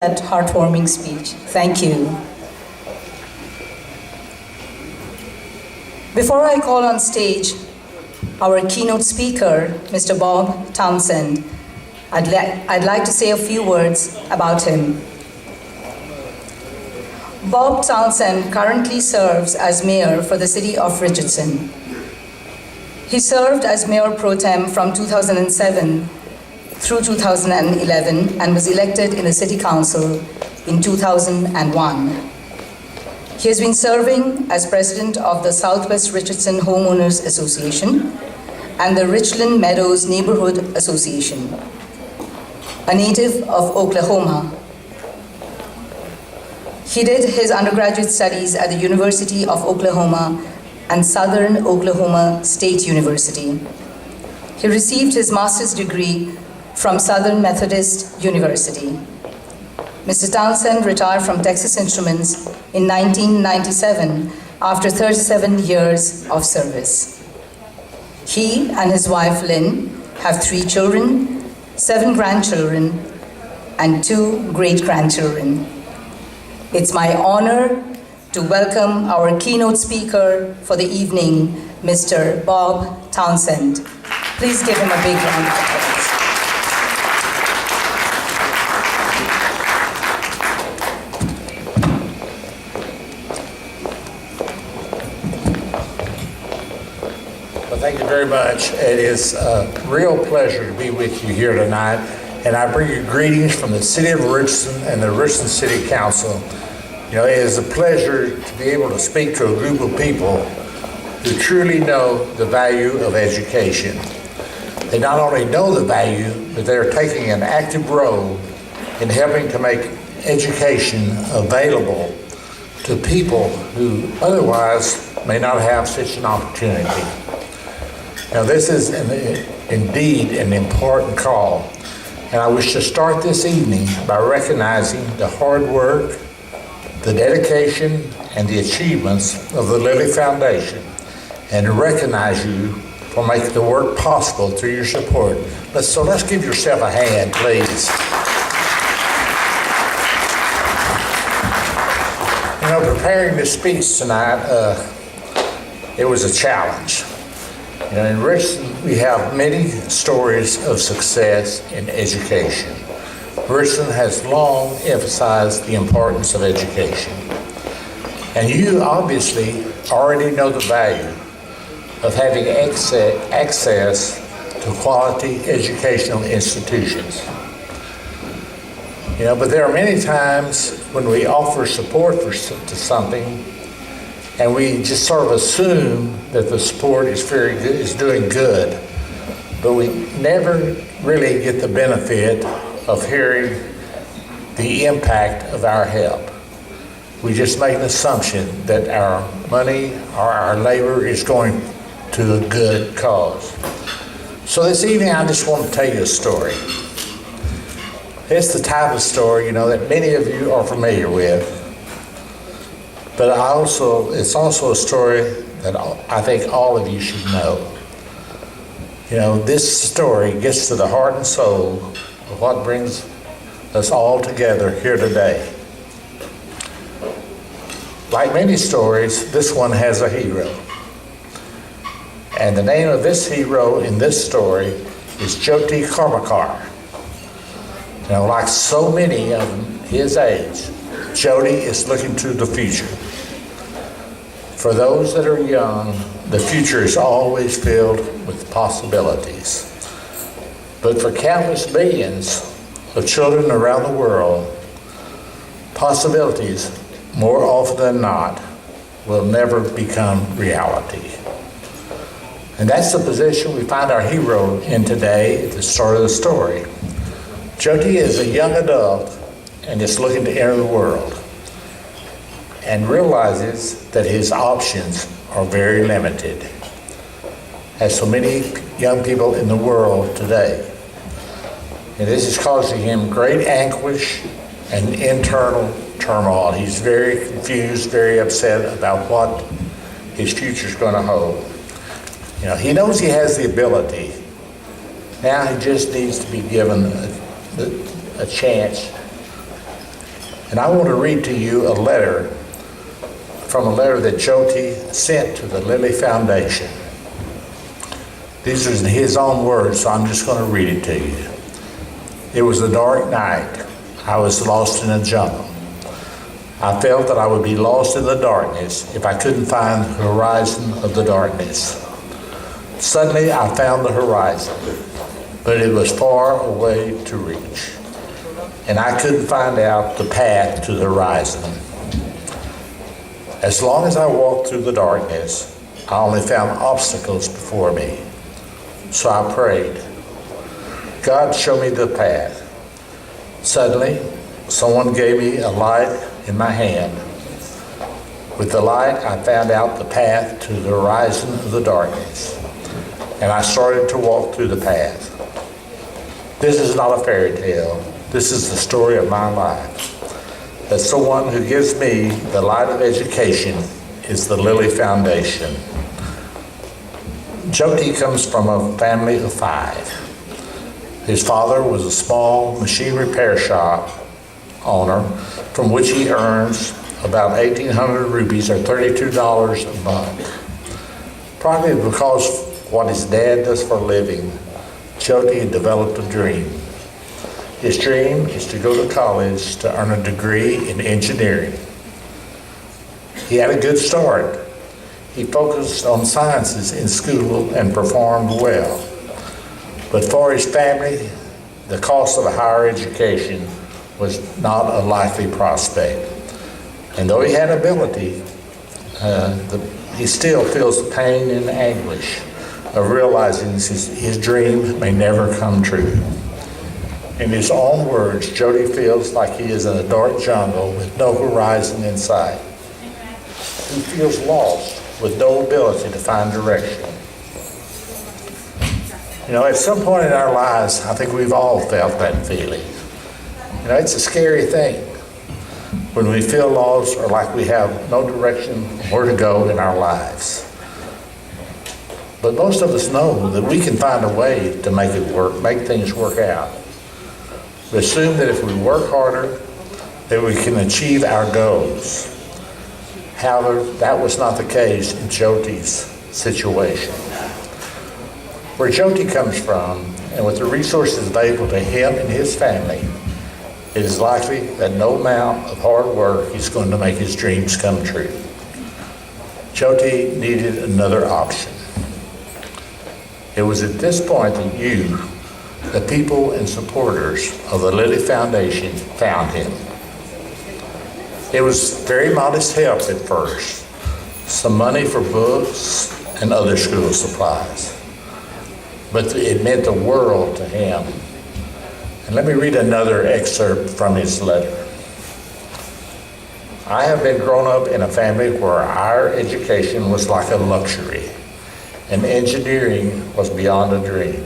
That heartwarming speech. Thank you. Before I call on stage our keynote speaker, Mr. Bob Townsend, I'd like to say a few words about him. Bob Townsend currently serves as mayor for the city of Richardson. He served as mayor pro tem from 2007 through 2011 and was elected in the city council in 2001. He has been serving as president of the Southwest Richardson Homeowners Association and the Richland Meadows Neighborhood Association. A native of Oklahoma, he did his undergraduate studies at the University of Oklahoma and Southern Oklahoma State University. He received his master's degree from Southern Methodist University. Mr. Townsend retired from Texas Instruments in 1997 after 37 years of service. He and his wife Lynn have 3 children, 7 grandchildren, and 2 great-grandchildren. It's my honor to welcome our keynote speaker for the evening, Mr. Bob Townsend. Please give him a big round of applause. Well, thank you very much. It is a real pleasure to be with you here tonight, and I bring you greetings from the City of Richardson and the Richardson City Council. You know, it is a pleasure to be able to speak to a group of people who truly know the value of education. They not only know the value, but they're taking an active role in helping to make education available to people who otherwise may not have such an opportunity. Now, this is indeed an important call, and I wish to start this evening by recognizing the hard work, the dedication, and the achievements of the Lilly Foundation, and to recognize you for making the work possible through your support. So let's give yourself a hand, please. You know, preparing this speech tonight, it was a challenge. You know, in Richardson, we have many stories of success in education. Richardson has long emphasized the importance of education. And you obviously already know the value of having access to quality educational institutions. You know, but there are many times when we offer support to something and we just sort of assume that the support is very good, is doing good, but we never really get the benefit of hearing the impact of our help. We just make an assumption that our money or our labor is going to a good cause. So this evening, I just want to tell you a story. It's the type of story, you know, that many of you are familiar with, but it's also a story that I think all of you should know. You know, this story gets to the heart and soul of what brings us all together here today. Like many stories, this one has a hero. And the name of this hero in this story is Jyoti Karmakar. You know, like so many of his age, Jyoti is looking to the future. For those that are young, the future is always filled with possibilities. But for countless millions of children around the world, possibilities, more often than not, will never become reality. And that's the position we find our hero in today at the start of the story. Jyoti is a young adult and is looking to enter the world and realizes that his options are very limited, as so many young people in the world today. And this is causing him great anguish and internal turmoil. He's very confused, very upset about what his future is going to hold. You know, he knows he has the ability. Now he just needs to be given a chance And I want to read to you a letter that Jyoti sent to the Lilly Foundation. These are his own words, so I'm just going to read it to you. It was a dark night. I was lost in a jungle. I felt that I would be lost in the darkness if I couldn't find the horizon of the darkness. Suddenly, I found the horizon, but it was far away to reach, and I couldn't find out the path to the horizon. As long as I walked through the darkness, I only found obstacles before me. So I prayed, God, show me the path. Suddenly, someone gave me a light in my hand. With the light, I found out the path to the horizon of the darkness, and I started to walk through the path. This is not a fairy tale. This is the story of my life. That someone who gives me the light of education is the Lilly Foundation. Jyoti comes from a family of 5. His father was a small machine repair shop owner from which he earns about 1,800 rupees or $32 a month. Probably because what his dad does for a living, Jyoti developed a dream. His dream is to go to college to earn a degree in engineering. He had a good start. He focused on sciences in school and performed well. But for his family, the cost of a higher education was not a likely prospect. And though he had ability, he still feels the pain and anguish of realizing his dream may never come true. In his own words, Jyoti feels like he is in a dark jungle with no horizon in sight. He feels lost with no ability to find direction. You know, at some point in our lives, I think we've all felt that feeling. You know, it's a scary thing when we feel lost or like we have no direction where to go in our lives. But most of us know that we can find a way to make it work, make things work out. We assume that if we work harder, that we can achieve our goals. However, that was not the case in Jyoti's situation. Where Jyoti comes from, and with the resources available to him and his family, it is likely that no amount of hard work is going to make his dreams come true. Jyoti needed another option. It was at this point that you, the people and supporters of the Lilly Foundation, found him. It was very modest help at first, some money for books and other school supplies. But it meant the world to him. And let me read another excerpt from his letter. I have been grown up in a family where higher education was like a luxury, and engineering was beyond a dream.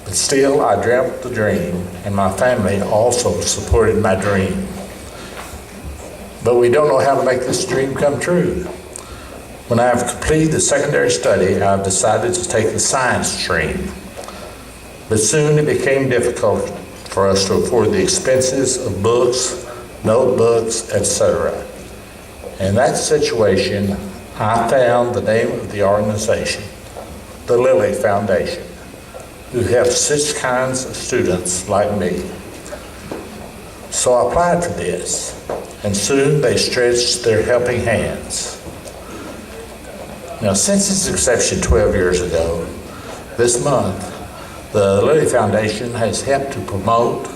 But still, I dreamt the dream, and my family also supported my dream. But we don't know how to make this dream come true. When I have completed the secondary study, I have decided to take the science stream. But soon it became difficult for us to afford the expenses of books, notebooks, etc. In that situation, I found the name of the organization, the Lilly Foundation, who helps such kinds of students like me. So I applied for this, and soon they stretched their helping hands. Now, since its inception 12 years ago, this month, the Lilly Foundation has helped to promote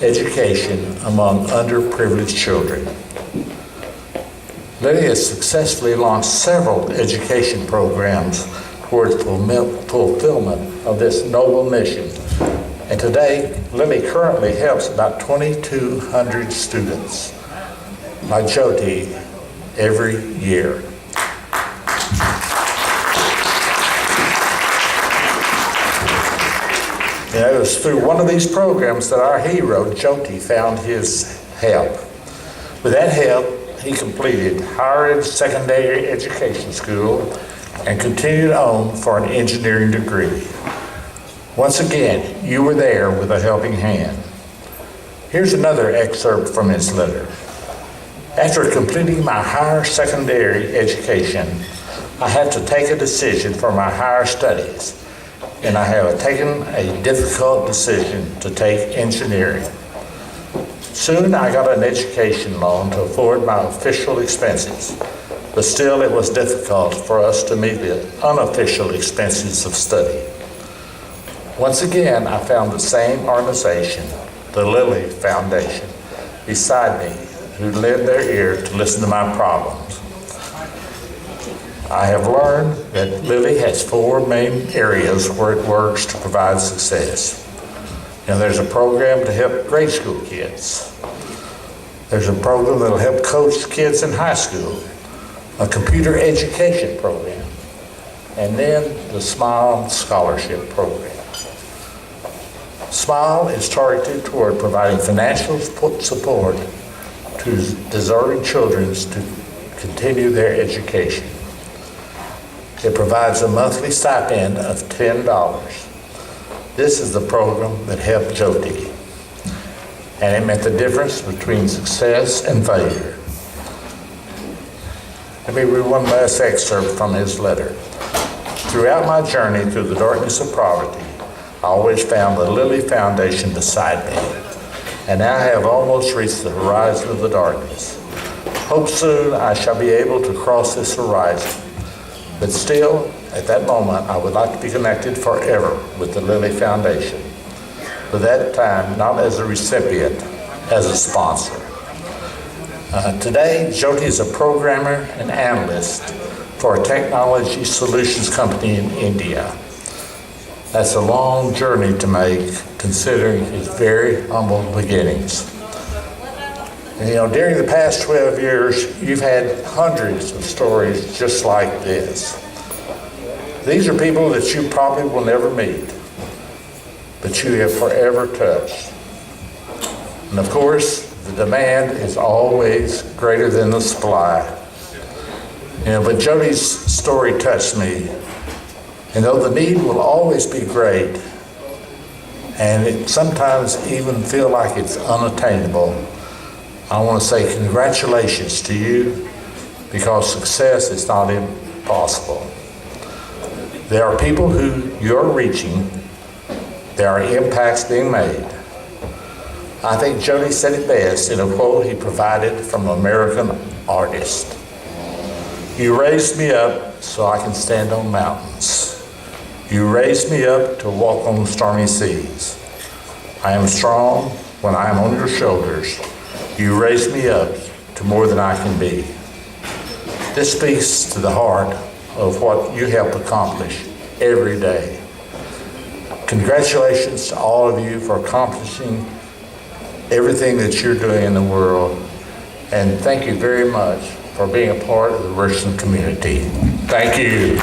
education among underprivileged children. Lilly has successfully launched several education programs towards fulfillment of this noble mission. And today, Lilly currently helps about 2,200 students like Jyoti every year. You know, it was through one of these programs that our hero, Jyoti, found his help. With that help, he completed higher secondary education school and continued on for an engineering degree. Once again, you were there with a helping hand. Here's another excerpt from his letter. After completing my higher secondary education, I had to take a decision for my higher studies, and I have taken a difficult decision to take engineering. Soon I got an education loan to afford my official expenses, but still it was difficult for us to meet the unofficial expenses of study. Once again, I found the same organization, the Lilly Foundation, beside me, who lent their ear to listen to my problems. I have learned that Lilly has 4 main areas where it works to provide success. There's a program to help grade school kids. There's a program that'll help coach kids in high school, a computer education program, and then the SMILE Scholarship Program. SMILE is targeted toward providing financial support to deserving children to continue their education. It provides a monthly stipend of $10. This is the program that helped Jody, and it meant the difference between success and failure. Let me read one last excerpt from his letter. Throughout my journey through the darkness of poverty, I always found the Lilly Foundation beside me, and now I have almost reached the horizon of the darkness. Hope soon I shall be able to cross this horizon, but still, at that moment, I would like to be connected forever with the Lilly Foundation, but that time not as a recipient, as a sponsor. Today, Jyoti is a programmer and analyst for a technology solutions company in India. That's a long journey to make, considering his very humble beginnings. And, during the past 12 years, you've had hundreds of stories just like this. These are people that you probably will never meet, but you have forever touched. And of course, the demand is always greater than the supply. But Jody's story touched me. And though the need will always be great, and it sometimes even feel like it's unattainable, I want to say congratulations to you, because success is not impossible. There are people who you're reaching. There are impacts being made. I think Jody said it best in a quote he provided from an American artist. You raised me up so I can stand on mountains. You raised me up to walk on stormy seas. I am strong when I am on your shoulders. You raised me up to more than I can be. This speaks to the heart of what you help accomplish every day. Congratulations to all of you for accomplishing everything that you're doing in the world, and thank you very much for being a part of the Richland community. Thank you.